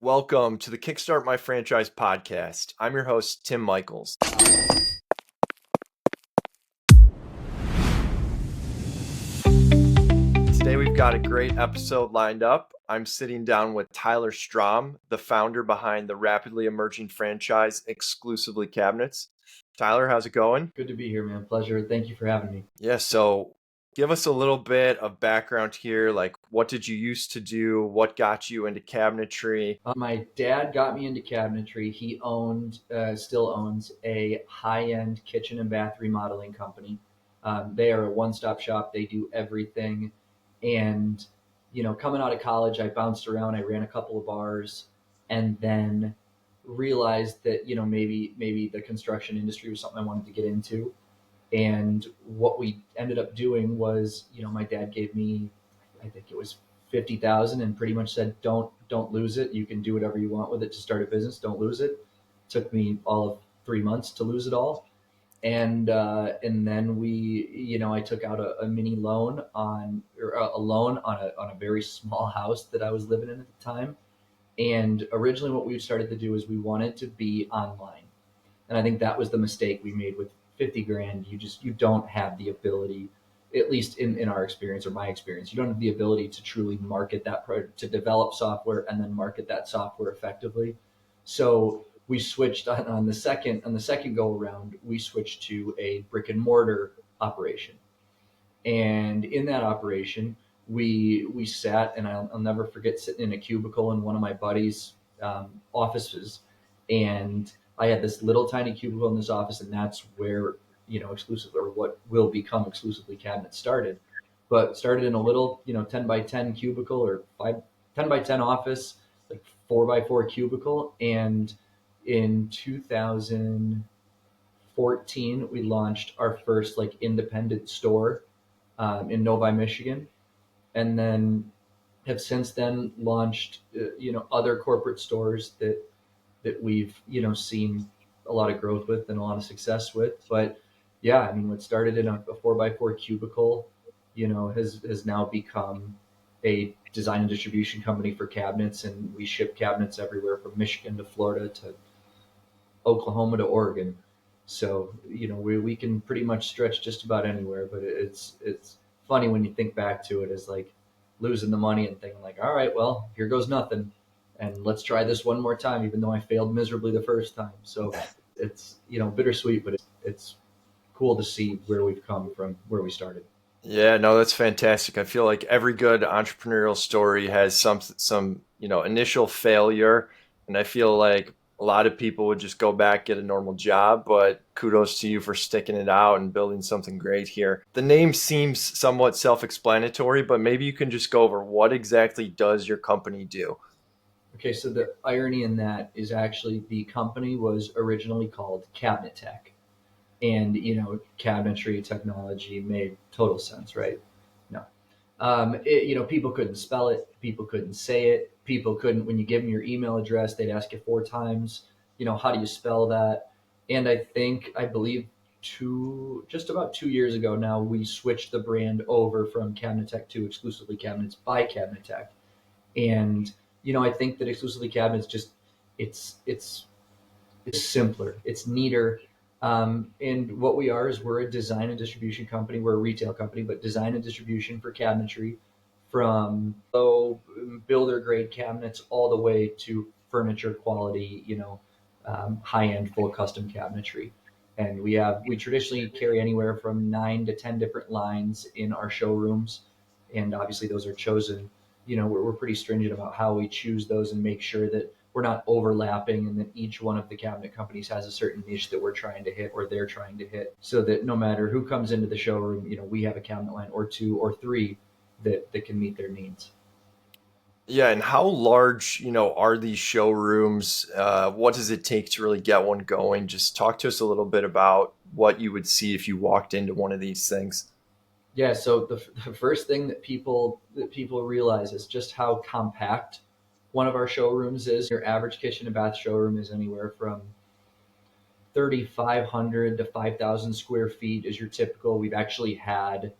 Welcome to the Kickstart My Franchise podcast. I'm your host, Tim Michaels. Today we've got a great episode lined up. I'm sitting down with Tyler Strom, the founder behind the rapidly emerging franchise Exclusively Cabinets. Tyler, how's it going? Good to be here, man. Pleasure. Thank you for having me. Yeah, so give us a little bit of background here. Like, what did you used to do? What got you into cabinetry? My dad got me into cabinetry. He still owns a high-end kitchen and bath remodeling company. They are a one-stop shop. They do everything. And, coming out of college, I bounced around. I ran a couple of bars and then realized that, maybe the construction industry was something I wanted to get into. And what we ended up doing was, my dad gave me, I think it was 50,000, and pretty much said, don't lose it. You can do whatever you want with it to start a business. Don't lose it. Took me all of 3 months to lose it all. And then I took out a mini loan or a loan on a very small house that I was living in at the time. And originally what we started to do is we wanted to be online. And I think that was the mistake we made with 50 grand. You don't have the ability, at least in our experience or my experience, you don't have the ability to truly market that product, to develop software and then market that software effectively. So we switched on the second go around, we switched to a brick and mortar operation. And in that operation, we sat, and I'll never forget sitting in a cubicle in one of my buddies' offices, and I had this little tiny cubicle in this office, and that's where exclusive, or what will become Exclusively Cabinets, started. But started in a little 10 by 10 cubicle, or 10 by 10 office, like 4 by 4 cubicle, and in 2014 we launched our first independent store in Novi, Michigan, and then have since then launched other corporate stores that we've seen a lot of growth with and a lot of success with. But yeah, I mean, what started in a 4 by 4 cubicle, has now become a design and distribution company for cabinets, and we ship cabinets everywhere from Michigan to Florida to Oklahoma to Oregon. So we can pretty much stretch just about anywhere. But it's funny when you think back to it as like losing the money and thinking like, all right, well, here goes nothing, and let's try this one more time, even though I failed miserably the first time. So it's bittersweet, but it's cool to see where we've come from where we started. Yeah, no, that's fantastic. I feel like every good entrepreneurial story has some initial failure, and I feel like a lot of people would just go back, get a normal job, but kudos to you for sticking it out and building something great here. The name seems somewhat self-explanatory, but maybe you can just go over what exactly does your company do? Okay, so the irony in that is actually the company was originally called Cabinet Tech. And cabinetry technology made total sense, right? No. People couldn't spell it, people couldn't say it, people couldn't, when you give them your email address, they'd ask you 4 times, how do you spell that? And I believe just about 2 years ago now, we switched the brand over from Cabinet Tech to Exclusively Cabinets by Cabinet Tech. And I think that Exclusively Cabinets just, it's simpler, it's neater. And what we are is we're a design and distribution company. We're a retail company, but design and distribution for cabinetry, from low builder grade cabinets all the way to furniture quality, high end full custom cabinetry. And we traditionally carry anywhere from 9 to 10 different lines in our showrooms. And obviously those are chosen, we're pretty stringent about how we choose those and make sure that we're not overlapping, and that each one of the cabinet companies has a certain niche that we're trying to hit or they're trying to hit, so that no matter who comes into the showroom, we have a cabinet line or 2 or 3 that can meet their needs. Yeah, and how large, are these showrooms? What does it take to really get one going? Just talk to us a little bit about what you would see if you walked into one of these things. Yeah, so the first thing that people realize is just how compact one of our showrooms is. Your average kitchen and bath showroom is anywhere from 3,500 to 5,000 square feet is your typical. We've actually had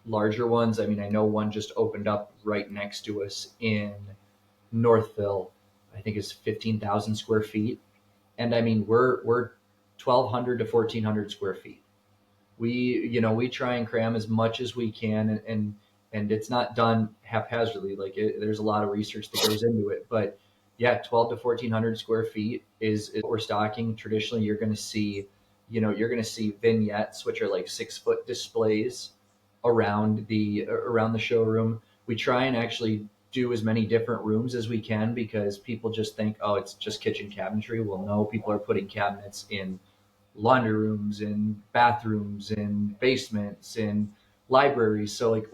larger ones. I mean, I know one just opened up right next to us in Northville, I think is 15,000 square feet. And I mean, we're 1,200 to 1,400 square feet. We try and cram as much as we can, and it's not done haphazardly. There's a lot of research that goes into it, but yeah, 12 to 1,400 square feet is what we're stocking. Traditionally, you're going to see vignettes, which are like 6 foot displays around the showroom. We try and actually do as many different rooms as we can, because people just think, oh, it's just kitchen cabinetry. Well, no, people are putting cabinets in laundry rooms, in bathrooms, in basements, in libraries. So like,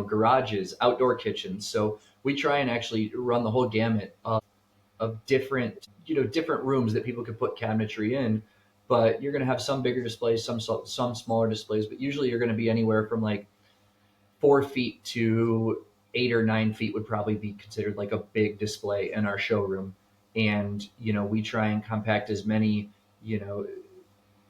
garages, outdoor kitchens. So we try and actually run the whole gamut of different rooms that people could put cabinetry in. But you're going to have some bigger displays, some smaller displays, but usually you're going to be anywhere from like 4 feet to 8 or 9 feet would probably be considered like a big display in our showroom. And we try and compact as many, you know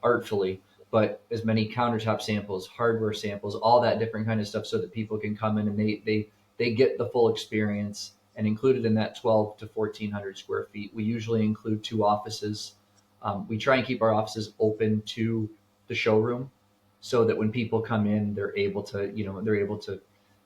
artfully, but as many countertop samples, hardware samples, all that different kind of stuff, so that people can come in and they get the full experience. And included in that 12 to 1,400 square feet, we usually include 2 offices. We try and keep our offices open to the showroom, so that when people come in, they're able to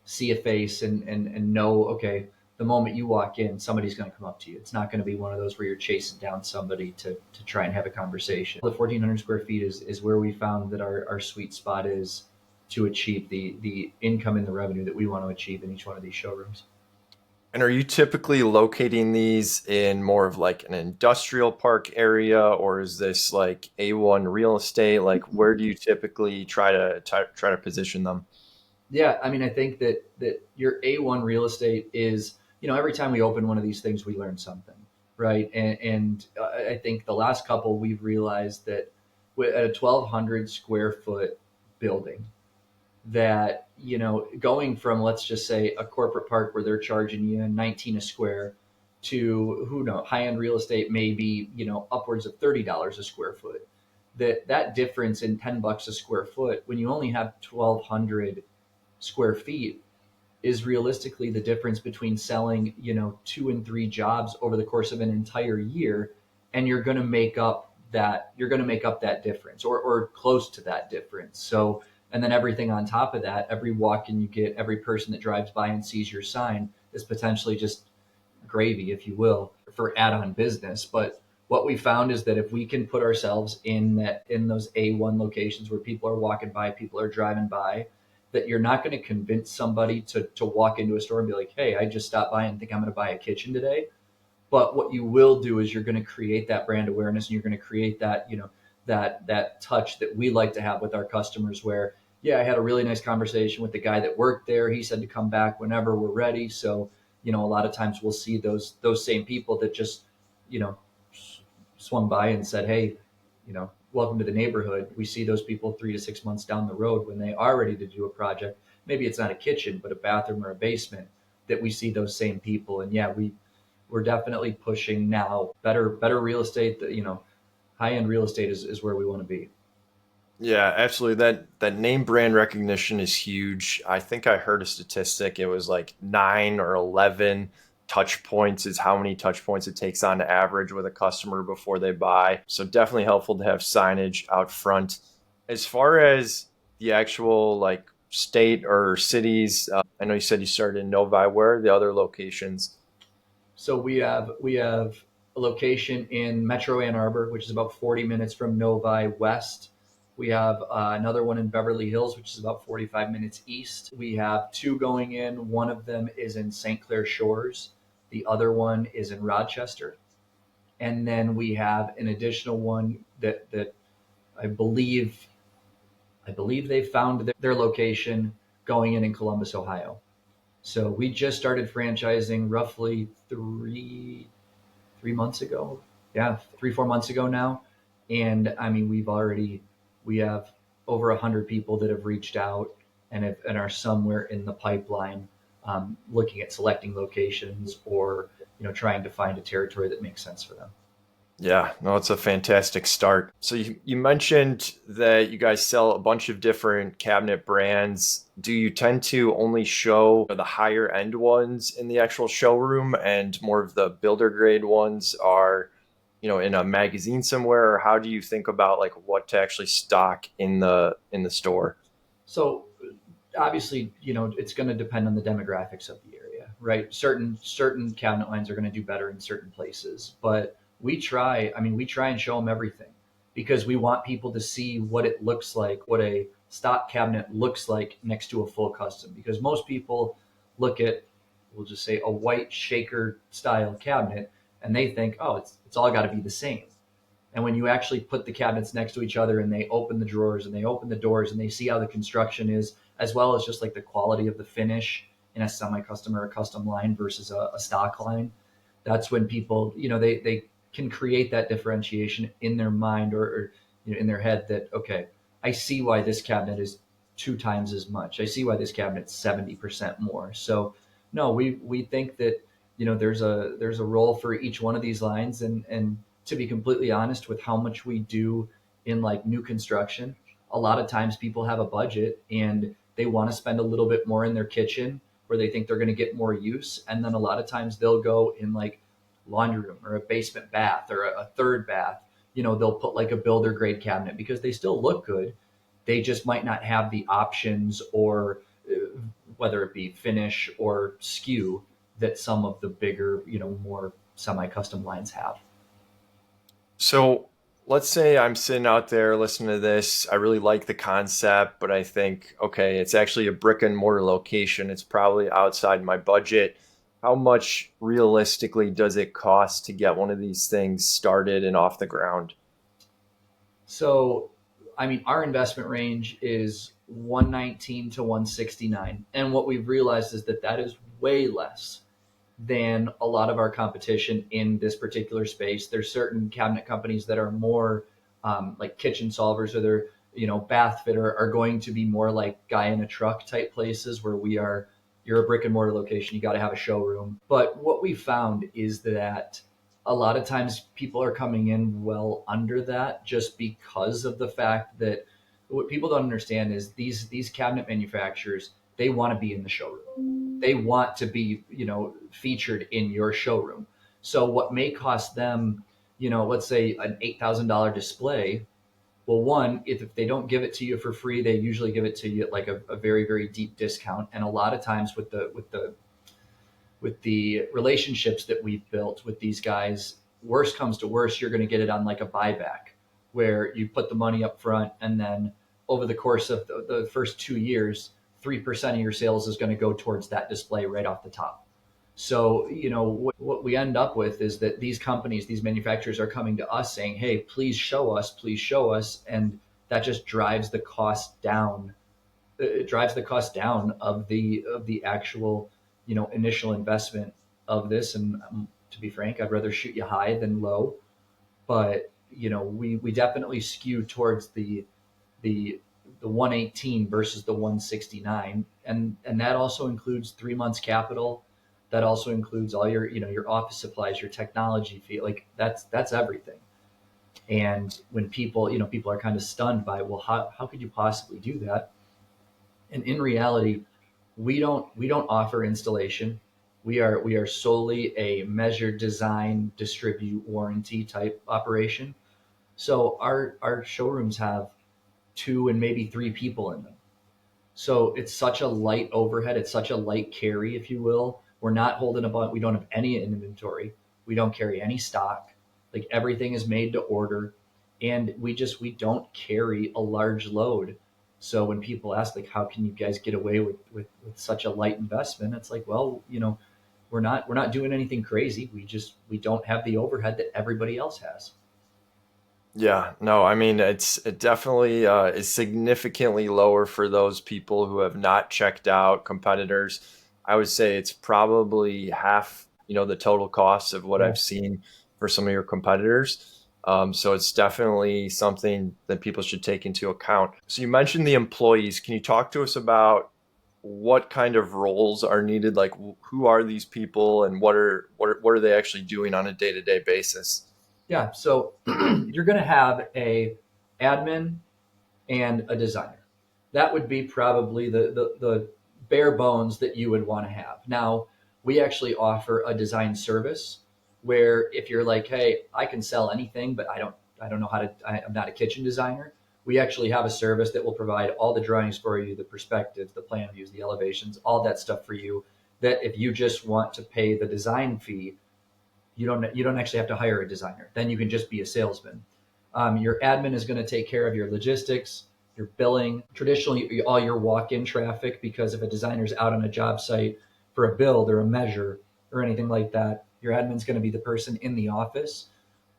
see a face, and know, okay, the moment you walk in, somebody's going to come up to you. It's not going to be one of those where you're chasing down somebody to try and have a conversation. The 1,400 square feet is where we found that our sweet spot is to achieve the income and the revenue that we want to achieve in each one of these showrooms. And are you typically locating these in more of like an industrial park area, or is this like A1 real estate? Like, where do you typically try to position them? Yeah, I mean, I think that your A1 real estate is, every time we open one of these things, we learn something, right? And I think the last couple we've realized that at a 1,200 square foot building, that going from, let's just say, a corporate park where they're charging you 19 a square, to, who knows, high end real estate maybe upwards of $30 a square foot. That difference in $10 a square foot, when you only have 1,200 square feet, is realistically the difference between selling 2 and 3 jobs over the course of an entire year. And you're going to make up that difference, or close to that difference. So, and then everything on top of that, every walk-in you get, every person that drives by and sees your sign, is potentially just gravy, if you will, for add-on business. But what we found is that if we can put ourselves in those A1 locations where people are walking by, people are driving by, that you're not going to convince somebody to walk into a store and be like, hey, I just stopped by and think I'm going to buy a kitchen today. But what you will do is you're going to create that brand awareness, and you're going to create that touch that we like to have with our customers, where, yeah, I had a really nice conversation with the guy that worked there. He said to come back whenever we're ready. So, a lot of times we'll see those same people that just, you know, swung by and said, hey, welcome to the neighborhood. We see those people 3 to 6 months down the road when they are ready to do a project. Maybe it's not a kitchen, but a bathroom or a basement, that we see those same people. And yeah, we're definitely pushing now better real estate. That, high end real estate is where we want to be. Yeah, absolutely. That name brand recognition is huge. I think I heard a statistic. It was like 9 or 11 touch points is how many touch points it takes on average with a customer before they buy. So definitely helpful to have signage out front. As far as the actual like state or cities, I know you said you started in Novi. Where are the other locations? So we have a location in Metro Ann Arbor, which is about 40 minutes from Novi west. We have another one in Beverly Hills, which is about 45 minutes east. We have two going in. One of them is in St. Clair Shores. The other one is in Rochester. And then we have an additional one that I believe I believe they found their location going in Columbus, Ohio. So we just started franchising roughly 3 months ago. Yeah, 3 4 months ago now. And I mean, we have over 100 people that have reached out, and are somewhere in the pipeline, looking at selecting locations, or trying to find a territory that makes sense for them. Yeah, no, it's a fantastic start. So you mentioned that you guys sell a bunch of different cabinet brands. Do you tend to only show the higher end ones in the actual showroom and more of the builder grade ones are, in a magazine somewhere? Or how do you think about like what to actually stock in the store? So obviously, it's going to depend on the demographics of the area, right? Certain cabinet lines are going to do better in certain places, but we try and show them everything because we want people to see what it looks like, what a stock cabinet looks like next to a full custom. Because most people look at, we'll just say, a white shaker style cabinet, and they think, oh, it's all got to be the same. And when you actually put the cabinets next to each other and they open the drawers and they open the doors and they see how the construction is, as well as just like the quality of the finish in a semi-custom or a custom line versus a stock line, that's when people, they can create that differentiation in their mind or in their head that, okay, I see why this cabinet is two times as much. I see why this cabinet's 70% more. So no, we think that, there's a role for each one of these lines, and to be completely honest, with how much we do in like new construction, a lot of times people have a budget and they want to spend a little bit more in their kitchen where they think they're going to get more use. And then a lot of times they'll go in like laundry room or a basement bath or a third bath. They'll put like a builder grade cabinet because they still look good. They just might not have the options or whether it be finish or skew that some of the bigger, more semi custom lines have. So let's say I'm sitting out there listening to this. I really like the concept, but I think, okay, it's actually a brick and mortar location. It's probably outside my budget. How much realistically does it cost to get one of these things started and off the ground? So, I mean, our investment range is 119 to 169. And what we've realized is that that is way less than a lot of our competition in this particular space. There's certain cabinet companies that are more like kitchen solvers, or they're, bath fitter, are going to be more like guy in a truck type places where you're a brick and mortar location, you got to have a showroom. But what we found is that a lot of times people are coming in well under that just because of the fact that what people don't understand is these cabinet manufacturers, they want to be in the showroom. They want to be, featured in your showroom. So what may cost them, let's say an $8,000 display. Well, one, if they don't give it to you for free, they usually give it to you at like a very, very deep discount. And a lot of times with the relationships that we've built with these guys, worst comes to worst, you're going to get it on like a buyback where you put the money up front and then over the course of the first 2 years, 3% of your sales is going to go towards that display right off the top. So, what we end up with is that these companies, these manufacturers are coming to us saying, hey, please show us, please show us. And that just drives the cost down. It drives the cost down of the actual, initial investment of this. And to be frank, I'd rather shoot you high than low. But, we definitely skew towards the the 118 versus the 169, and that also includes 3 months capital. That also includes all your, your office supplies, your technology fee. Like that's everything. And when people are kind of stunned by, well, how could you possibly do that? And in reality, we don't offer installation. We are solely a measure, design, distribute, warranty type operation. So our showrooms have two and maybe three people in them. So it's such a light overhead. It's such a light carry, if you will. We're not holding a bunch. We don't have any inventory. We don't carry any stock. Like everything is made to order, and we don't carry a large load. So when people ask like, how can you guys get away with such a light investment? It's like, well, we're not doing anything crazy. We don't have the overhead that everybody else has. Yeah, no, I mean it definitely is significantly lower for those people who have not checked out competitors. I would say it's probably half, the total cost of what Yeah. I've seen for some of your competitors. So it's definitely something that people should take into account. So you mentioned the employees. Can you talk to us about what kind of roles are needed? Like who are these people and what are they actually doing on a day-to-day basis? Yeah. So you're going to have a admin and a designer. That would be probably the bare bones that you would want to have. Now, we actually offer a design service where if you're like, hey, I can sell anything, but I don't know how to, I'm not a kitchen designer. We actually have a service that will provide all the drawings for you, the perspectives, the plan views, the elevations, all that stuff for you. That if you just want to pay the design fee, you don't actually have to hire a designer. Then you can just be a salesman. Your admin is going to take care of your logistics, your billing, traditionally all your walk-in traffic, because if a designer's out on a job site for a build or a measure or anything like that, your admin's going to be the person in the office.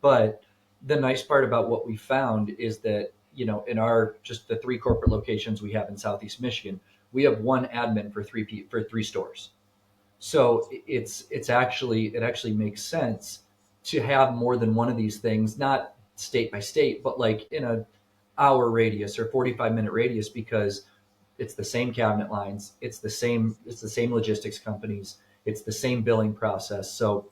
But the nice part about what we found is that, in our just the three corporate locations we have in Southeast Michigan, we have one admin for three stores. So it actually makes sense to have more than one of these things, not state by state, but like in a hour radius or 45-minute radius, because it's the same cabinet lines, it's the same logistics companies, it's the same billing process. So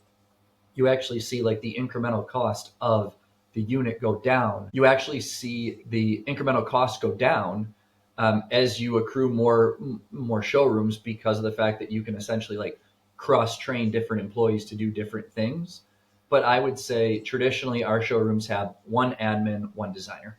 you actually see like the incremental cost of the unit go down. You actually see the incremental cost go down as you accrue more showrooms, because of the fact that you can essentially like cross train different employees to do different things. But I would say traditionally our showrooms have one admin, one designer.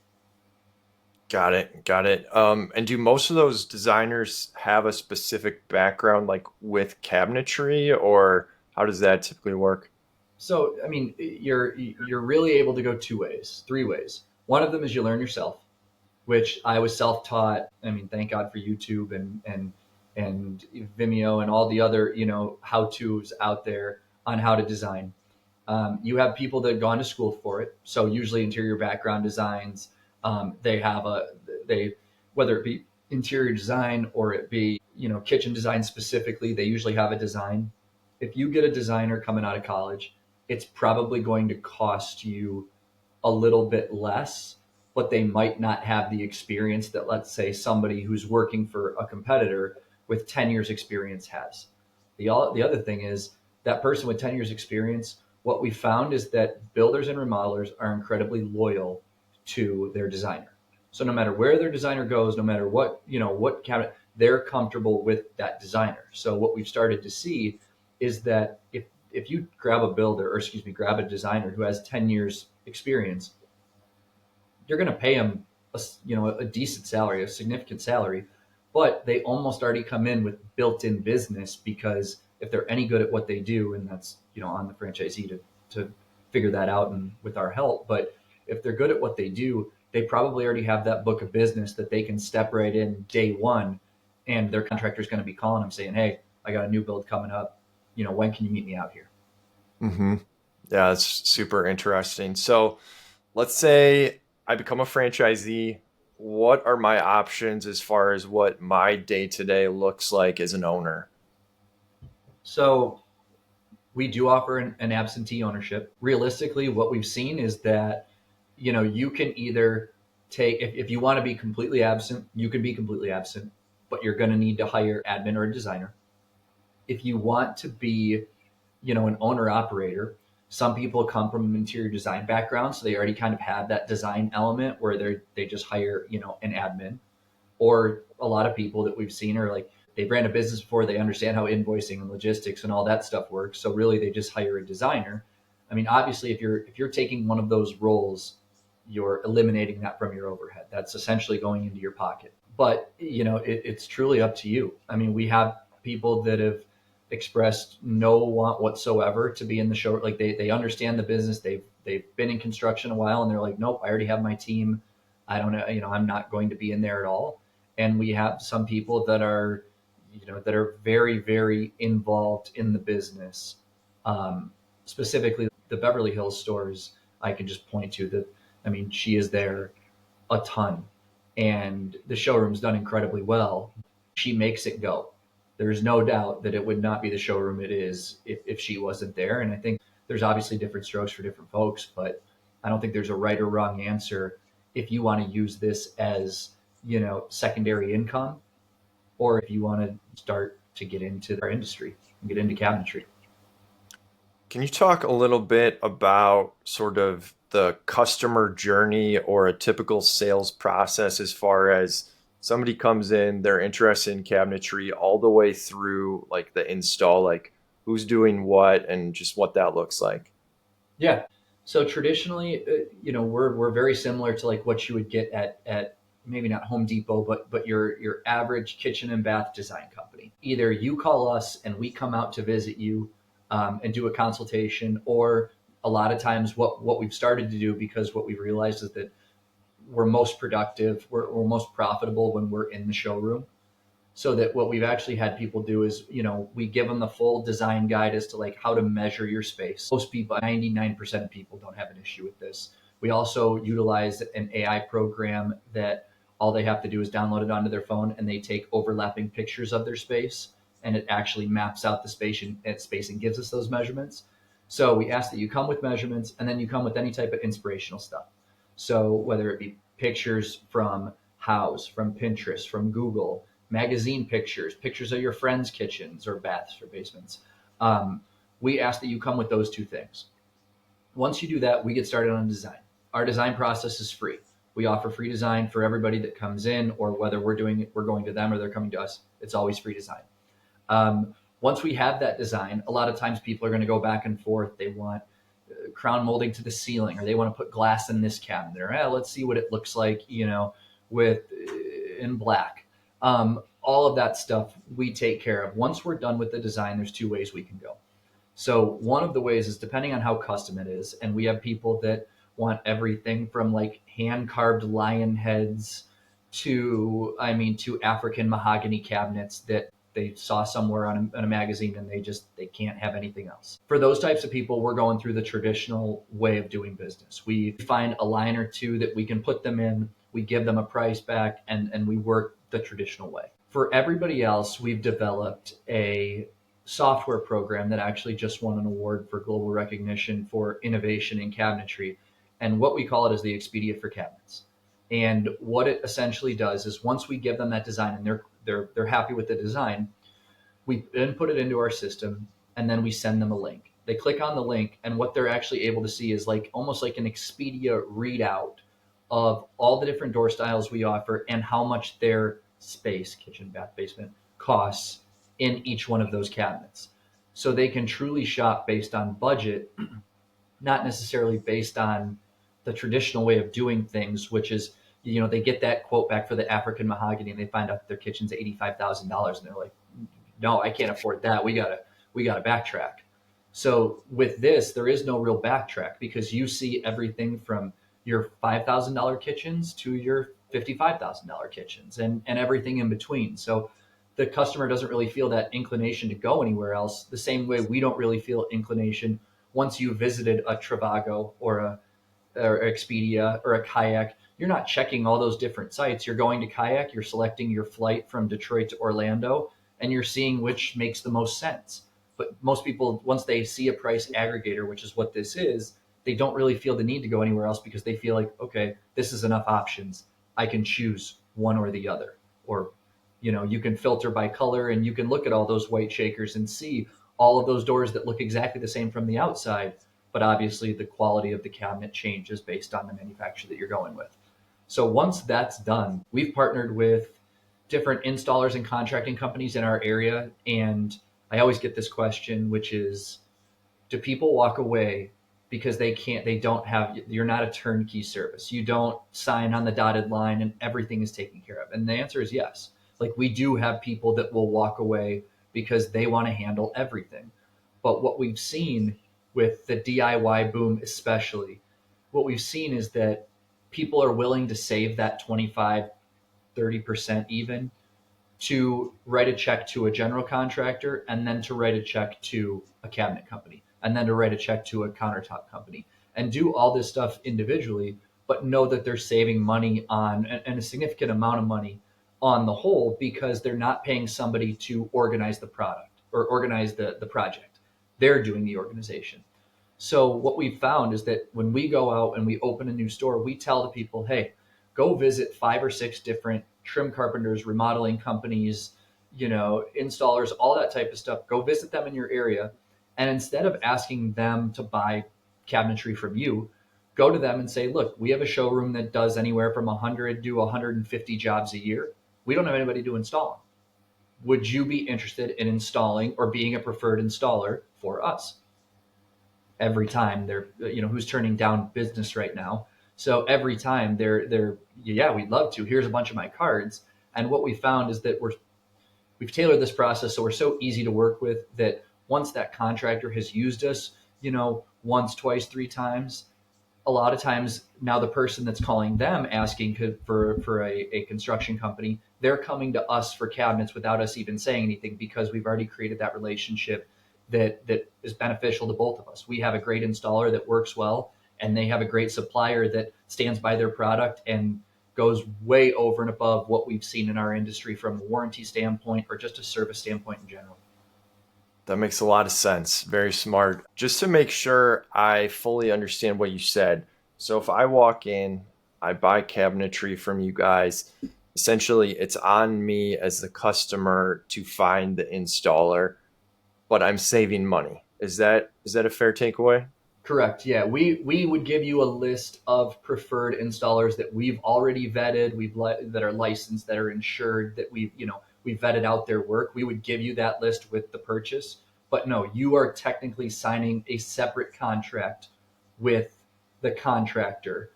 Got it. Got it. And do most of those designers have a specific background, like with cabinetry, or how does that typically work? So I mean, you're really able to go two ways, three ways. One of them is you learn yourself, which I was self-taught. I mean, thank God for YouTube and Vimeo and all the other how-tos out there on how to design. You have people that have gone to school for it, so usually interior background designs. They have they whether it be interior design or it be kitchen design specifically. They usually have a design. If you get a designer coming out of college, it's probably going to cost you a little bit less, but they might not have the experience that, let's say, somebody who's working for a competitor with 10 years experience has. The other thing is that person with 10 years experience, what we found is that builders and remodelers are incredibly loyal to their designer. So no matter where their designer goes, no matter what cabinet, they're comfortable with that designer. So what we've started to see is that if you grab a builder, or excuse me, grab a designer who has 10 years experience, you're going to pay them a decent salary, a significant salary, but they almost already come in with built-in business, because if they're any good at what they do, and that's on the franchisee to figure that out and with our help, but if they're good at what they do, they probably already have that book of business that they can step right in day one, and their contractor is going to be calling them saying, hey, I got a new build coming up, when can you meet me out here? Hmm. Yeah, that's super interesting. So let's say I become a franchisee. What are my options as far as what my day to day looks like as an owner? So we do offer an absentee ownership. Realistically, what we've seen is that you can either take, if you want to be completely absent, you can be completely absent, but you're going to need to hire admin or a designer. If you want to be an owner operator, some people come from an interior design background, so they already kind of have that design element where they just hire an admin. Or a lot of people that we've seen are like, they've ran a business before, they understand how invoicing and logistics and all that stuff works, so really they just hire a designer. I mean, obviously if you're taking one of those roles, you're eliminating that from your overhead. That's essentially going into your pocket. But it's truly up to you. I mean, we have people that have expressed no want whatsoever to be in the show. Like they understand the business. They've been in construction a while, and they're like, nope, I already have my team. I don't know, I'm not going to be in there at all. And we have some people that are very, very involved in the business. Specifically, the Beverly Hills stores, I can just point to that. I mean, she is there a ton, and the showroom's done incredibly well. She makes it go. There's no doubt that it would not be the showroom it is if she wasn't there. And I think there's obviously different strokes for different folks, but I don't think there's a right or wrong answer if you want to use this as secondary income, or if you want to start to get into our industry and get into cabinetry. Can you talk a little bit about sort of the customer journey or a typical sales process as far as somebody comes in, they're interested in cabinetry all the way through like the install, like who's doing what and just what that looks like? Yeah. So traditionally, we're very similar to like what you would get at maybe not Home Depot, but your average kitchen and bath design company. Either you call us and we come out to visit you and do a consultation, or a lot of times what we've started to do, because what we've realized is that we're most productive, we're most profitable when we're in the showroom. So that what we've actually had people do is, we give them the full design guide as to like how to measure your space. Most people, 99% of people don't have an issue with this. We also utilize an AI program that all they have to do is download it onto their phone, and they take overlapping pictures of their space, and it actually maps out the space and gives us those measurements. So we ask that you come with measurements, and then you come with any type of inspirational stuff. So whether it be pictures from House, from Pinterest, from Google, magazine pictures, pictures of your friends' kitchens or baths or basements. Um, we ask that you come with those two things. Once you do that, we get started on design. Our design process is free. We offer free design for everybody that comes in, or whether we're going to them or they're coming to us. It's always free design. Once we have that design, a lot of times people are going to go back and forth. They want crown molding to the ceiling, or they want to put glass in this cabinet, or let's see what it looks like, with in black. All of that stuff we take care of. Once we're done with the design, there's two ways we can go. So one of the ways is depending on how custom it is, and we have people that want everything from like hand carved lion heads to African mahogany cabinets that they saw somewhere on a magazine, and they can't have anything else. For those types of people, we're going through the traditional way of doing business. We find a line or two that we can put them in, we give them a price back, and we work the traditional way. For everybody else, we've developed a software program that actually just won an award for global recognition for innovation in cabinetry. And what we call it is the Expedia for cabinets. And what it essentially does is, once we give them that design and they're happy with the design, we input it into our system, and then we send them a link. They click on the link, and what they're actually able to see is like almost like an Expedia readout of all the different door styles we offer and how much their space, kitchen, bath, basement, costs in each one of those cabinets. So they can truly shop based on budget, not necessarily based on the traditional way of doing things, which is, they get that quote back for the African mahogany, and they find out that their kitchen's $85,000, and they're like, no, I can't afford that. We gotta backtrack. So with this, there is no real backtrack, because you see everything from your $5,000 kitchens to your $55,000 kitchens, and everything in between. So the customer doesn't really feel that inclination to go anywhere else, the same way we don't really feel inclination once you visited a Trivago or Expedia or a Kayak. You're not checking all those different sites. You're going to Kayak, you're selecting your flight from Detroit to Orlando, and you're seeing which makes the most sense. But most people, once they see a price aggregator, which is what this is, they don't really feel the need to go anywhere else, because they feel like, okay, this is enough options. I can choose one or the other. Or, you can filter by color, and you can look at all those white shakers and see all of those doors that look exactly the same from the outside. But obviously, the quality of the cabinet changes based on the manufacturer that you're going with. So once that's done, we've partnered with different installers and contracting companies in our area. And I always get this question, which is, do people walk away because they don't have, you're not a turnkey service. You don't sign on the dotted line and everything is taken care of. And the answer is yes. Like, we do have people that will walk away because they want to handle everything. But what we've seen with the DIY boom, especially, what we've seen is that people are willing to save that 25, 30% even, to write a check to a general contractor, and then to write a check to a cabinet company, and then to write a check to a countertop company, and do all this stuff individually, but know that they're saving money on, and a significant amount of money on the whole, because they're not paying somebody to organize the product or organize the project. They're doing the organization. So what we've found is that when we go out and we open a new store, we tell the people, hey, go visit 5 or 6 different trim carpenters, remodeling companies, installers, all that type of stuff. Go visit them in your area, And instead of asking them to buy cabinetry from you, go to them and say, look, we have a showroom that does anywhere from 100 to 150 jobs a year. We don't have anybody to install them. Would you be interested in installing or being a preferred installer for us? Every time they're, who's turning down business right now. So every time they're, yeah, we'd love to. Here's a bunch of my cards. And what we found is that we've tailored this process so we're so easy to work with that once that contractor has used us, once, twice, three times, a lot of times now the person that's calling them asking for a construction company, they're coming to us for cabinets without us even saying anything because we've already created that relationship that is beneficial to both of us. We have a great installer that works well, and they have a great supplier that stands by their product and goes way over and above what we've seen in our industry from a warranty standpoint or just a service standpoint in general. That makes a lot of sense. Very smart. Just to make sure I fully understand what you said. So if I walk in, I buy cabinetry from you guys, essentially it's on me as the customer to find the installer, but I'm saving money. Is that a fair takeaway? Correct. Yeah, we would give you a list of preferred installers that we've already vetted, that are licensed, that are insured, that we vetted out their work. We would give you that list with the purchase. But no, you are technically signing a separate contract with the contractor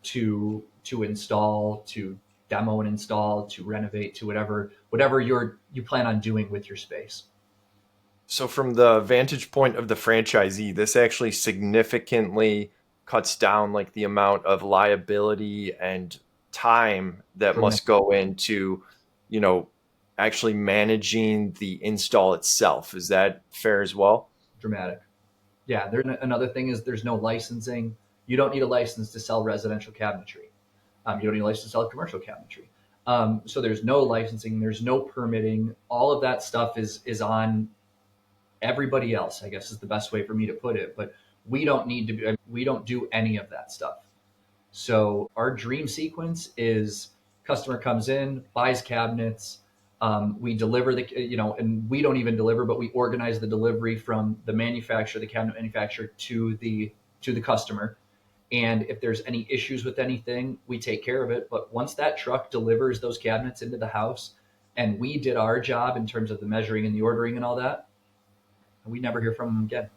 to install, to demo and install, to renovate, to whatever you plan on doing with your space. So from the vantage point of the franchisee, this actually significantly cuts down like the amount of liability and time that must go into, you know, actually managing the install itself. Is that fair as well? Dramatic. Yeah, another thing is there's no licensing. You don't need a license to sell residential cabinetry. You don't need a license to sell commercial cabinetry. So there's no licensing, there's no permitting. All of that stuff is on everybody else, I guess is the best way for me to put it. But we don't do any of that stuff. So our dream sequence is customer comes in, buys cabinets, we deliver and we don't even deliver, but we organize the delivery from the manufacturer, the cabinet manufacturer to the customer. And if there's any issues with anything, we take care of it. But once that truck delivers those cabinets into the house and we did our job in terms of the measuring and the ordering and all that, we never hear from them again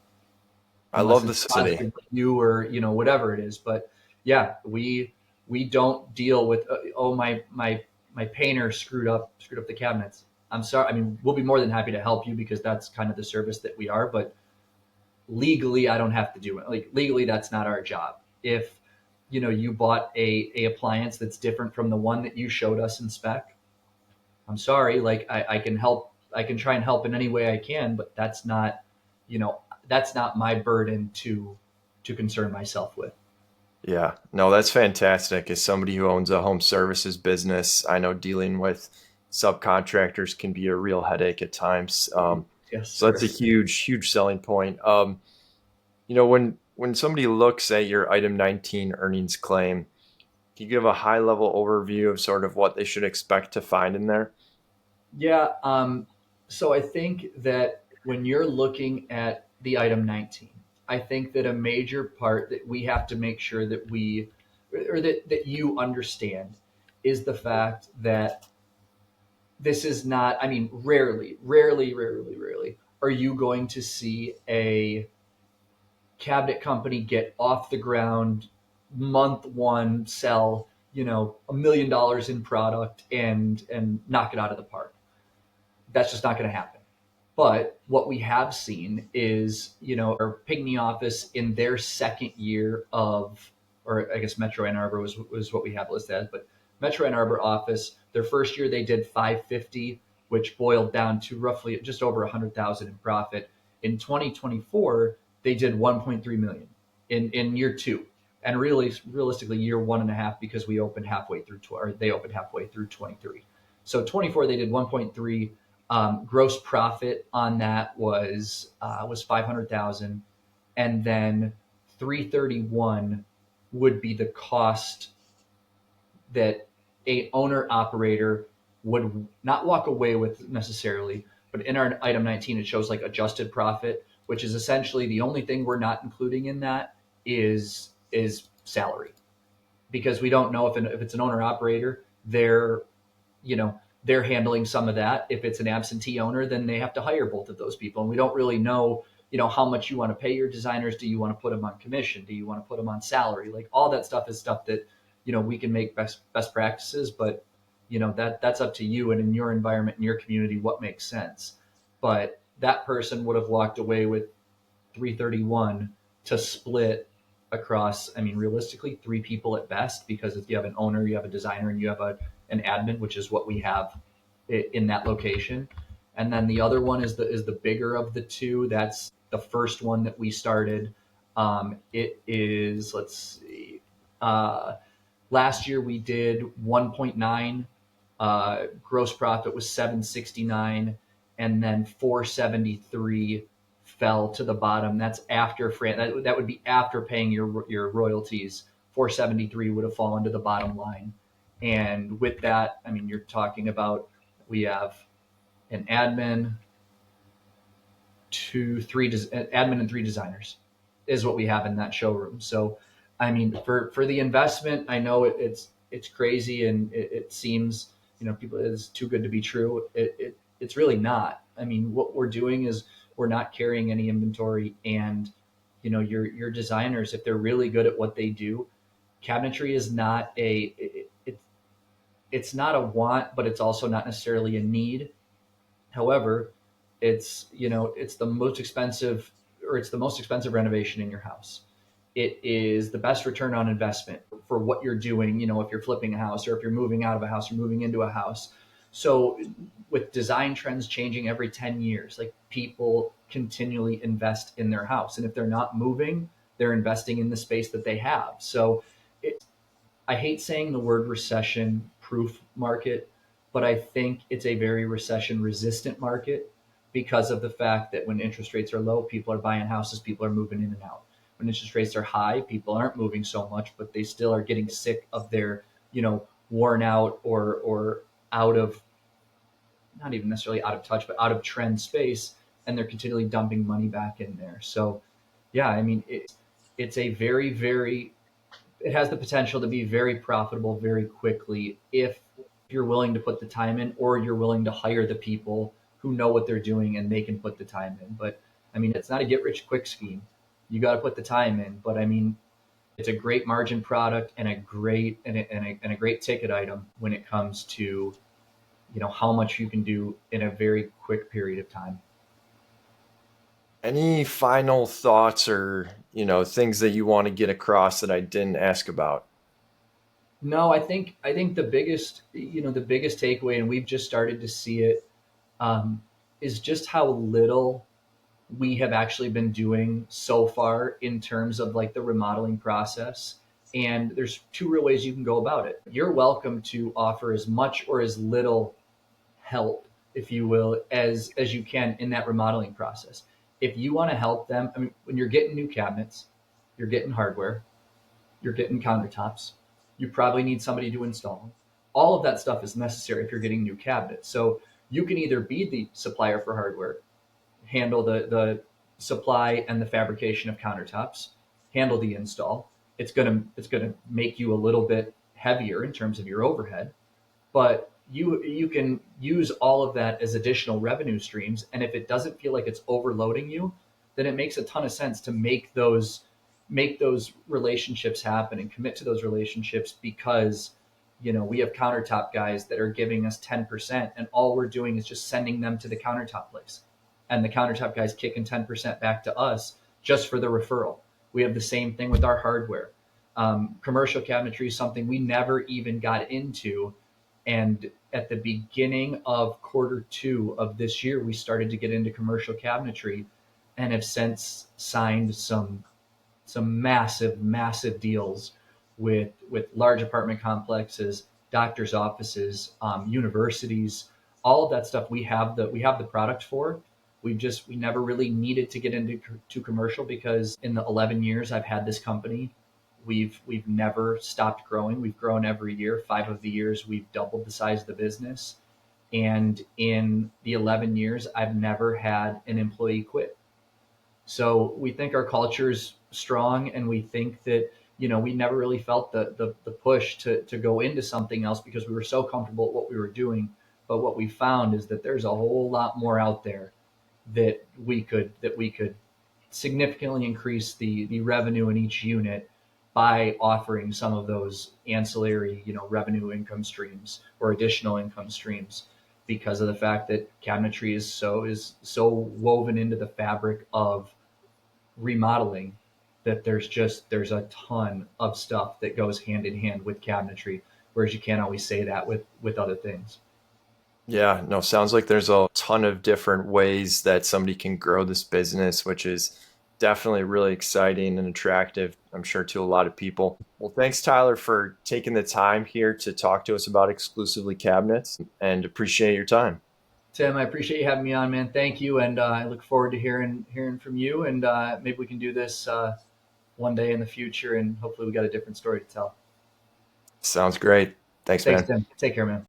I unless love it's the city. positive like you or whatever it is. But yeah, we don't deal with oh my painter screwed up the cabinets. I'm sorry. I mean, we'll be more than happy to help you because that's kind of the service that we are. But legally, I don't have to do it. Like legally, that's not our job. If you bought a appliance that's different from the one that you showed us in spec, I'm sorry. Like I can help. I can try and help in any way I can, but you know, that's not my burden to concern myself with. Yeah, no, that's fantastic. As somebody who owns a home services business, I know dealing with subcontractors can be a real headache at times. Yes, So that's sir. a huge, huge selling point. When somebody looks at your item 19 earnings claim, can you give a high level overview of sort of what they should expect to find in there? Yeah. So I think that when you're looking at the item 19, I think that a major part that we have to make sure that that you understand is the fact that this is not, I mean, rarely are you going to see a cabinet company get off the ground, month one, sell, $1 million in product and knock it out of the park. That's just not going to happen. But what we have seen is, our Pigney office in their second year of, or I guess Metro Ann Arbor was what we have listed as, but Metro Ann Arbor office, their first year they did 550, which boiled down to roughly just over 100,000 in profit. In 2024, they did 1.3 million in year two, and really realistically year one and a half because we opened halfway through, or they opened halfway through 23. So 24 they did 1.3. Gross profit on that was 500,000, and then 331 would be the cost that a owner operator would not walk away with necessarily. But in our item 19, it shows like adjusted profit, which is essentially the only thing we're not including in that is salary, because we don't know if it's an owner operator, you know, they're handling some of that. If it's an absentee owner, then they have to hire both of those people. And we don't really know, how much you want to pay your designers. Do you want to put them on commission? Do you want to put them on salary? Like all that stuff is stuff that, we can make best practices, but that's up to you and in your environment, in your community, what makes sense. But that person would have walked away with 331 to split across, I mean, realistically, three people at best, because if you have an owner, you have a designer, and you have an admin, which is what we have in that location. And then the other one is the bigger of the two. That's the first one that we started. It is, let's see, last year we did 1.9. Gross profit was 769, and then 473 fell to the bottom. That's after that would be after paying your royalties. 473 would have fallen to the bottom line. And with that, I mean, you're talking about, we have an admin, admin and three designers is what we have in that showroom. So, I mean, for the investment, I know it's crazy, and it seems, people, it's too good to be true. It's really not. I mean, what we're doing is we're not carrying any inventory, and your designers, if they're really good at what they do, cabinetry is not it's not a want, but it's also not necessarily a need. However, it's the most expensive, or it's the most expensive renovation in your house. It is the best return on investment for what you're doing, if you're flipping a house, or if you're moving out of a house or moving into a house. So with design trends changing every 10 years, like, people continually invest in their house. And if they're not moving, they're investing in the space that they have. So I hate saying the word recession proof market, but I think it's a very recession resistant market, because of the fact that when interest rates are low, people are buying houses, people are moving in and out. When interest rates are high, people aren't moving so much, but they still are getting sick of their, worn out, or out of, not even necessarily out of touch, but out of trend space, and they're continually dumping money back in there. So, yeah, I mean, it's a very, very, it has the potential to be very profitable very quickly, if you're willing to put the time in, or you're willing to hire the people who know what they're doing and they can put the time in. But I mean, it's not a get rich quick scheme. You got to put the time in. But I mean, it's a great margin product, and a great ticket item when it comes to, how much you can do in a very quick period of time. Any final thoughts, or, things that you want to get across that I didn't ask about? No, I think the biggest takeaway, and we've just started to see it, um, is just how little we have actually been doing so far in terms of, like, the remodeling process. And there's two real ways you can go about it. You're welcome to offer as much or as little help, if you will, as you can in that remodeling process. If you want to help them, I mean, when you're getting new cabinets, you're getting hardware, you're getting countertops, you probably need somebody to install them. All of that stuff is necessary if you're getting new cabinets. So you can either be the supplier for hardware, handle the supply and the fabrication of countertops, handle the install. It's gonna make you a little bit heavier in terms of your overhead, but you can use all of that as additional revenue streams. And if it doesn't feel like it's overloading you, then it makes a ton of sense to make those relationships happen and commit to those relationships, because we have countertop guys that are giving us 10%, and all we're doing is just sending them to the countertop place, and the countertop guys kicking 10% back to us just for the referral. We have the same thing with our hardware. Commercial cabinetry is something we never even got into, and at the beginning of Q2 of this year, we started to get into commercial cabinetry, and have since signed some massive, massive deals with large apartment complexes, doctors' offices, universities, all of that stuff. We have the product for. We never really needed to get into commercial, because in the 11 years I've had this company, we've never stopped growing. We've grown every year. 5 of the years we've doubled the size of the business, and in the 11 years I've never had an employee quit. So we think our culture is strong, and we think that, we never really felt the push to go into something else because we were so comfortable at what we were doing. But what we found is that there's a whole lot more out there that we could significantly increase the revenue in each unit by offering some of those ancillary, revenue income streams or additional income streams, because of the fact that cabinetry is so woven into the fabric of remodeling, that there's a ton of stuff that goes hand in hand with cabinetry, whereas you can't always say that with other things. Yeah, no, sounds like there's a ton of different ways that somebody can grow this business, which is definitely really exciting and attractive, I'm sure, to a lot of people. Well, thanks, Tyler, for taking the time here to talk to us about exclusively cabinets and appreciate your time. Tim, I appreciate you having me on, man. Thank you, and I look forward to hearing from you. And maybe we can do this one day in the future, and hopefully we got a different story to tell. Sounds great. Thanks, Thanks, man. Tim. Take care, man.